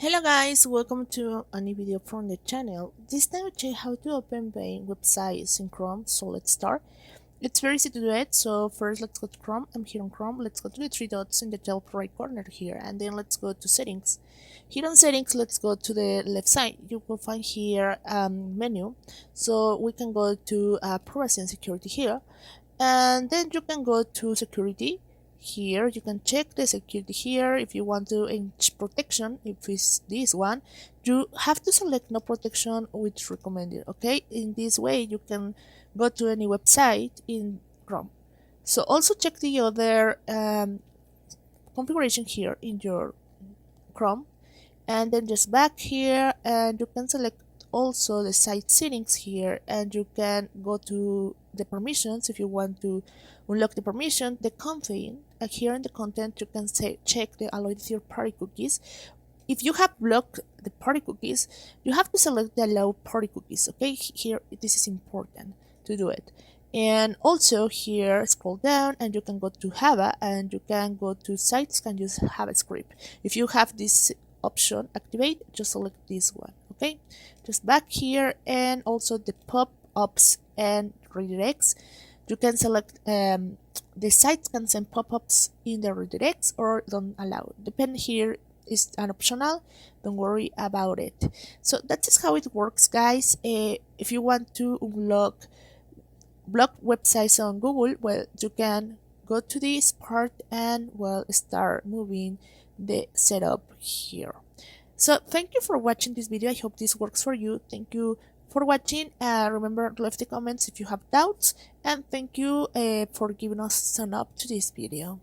Hello guys, welcome to a new video from the channel. This time I show you how to open main websites in Chrome, so let's start. It's very easy to do it, so first let's go to Chrome. I'm here on Chrome. Let's go to the three dots in the top right corner here, and then let's go to settings. Here on settings, let's go to the left side. You will find here menu, so we can go to privacy and security here, and then you can go to security. Here you can check the security here. If you want to change protection, if it's this one, you have to select no protection which recommended. Okay, in this way you can go to any website in Chrome. So also check the other configuration here in your Chrome, and then just back here, and you can select also the site settings here, and you can go to the permissions if you want to unlock the permission, the content. Here in the content you can say check the allow third-party cookies. If you have blocked the party cookies, you have to select the allow party cookies. Okay, here this is important to do it. And also here scroll down and you can go to Java, and you can go to sites can use JavaScript. If you have this option activate, just select this one. Okay, just back here, and also the pop-ups and redirects, you can select the sites can send pop-ups in the redirects or don't allow. Depend here is an optional, don't worry about it. So that is how it works, guys. If you want to unlock block websites on Google, well, you can go to this part and well start moving the setup here. So thank you for watching this video. I hope this works for you. Thank you for watching. Remember to leave the comments if you have doubts, and thank you for giving us a thumbs up to this video.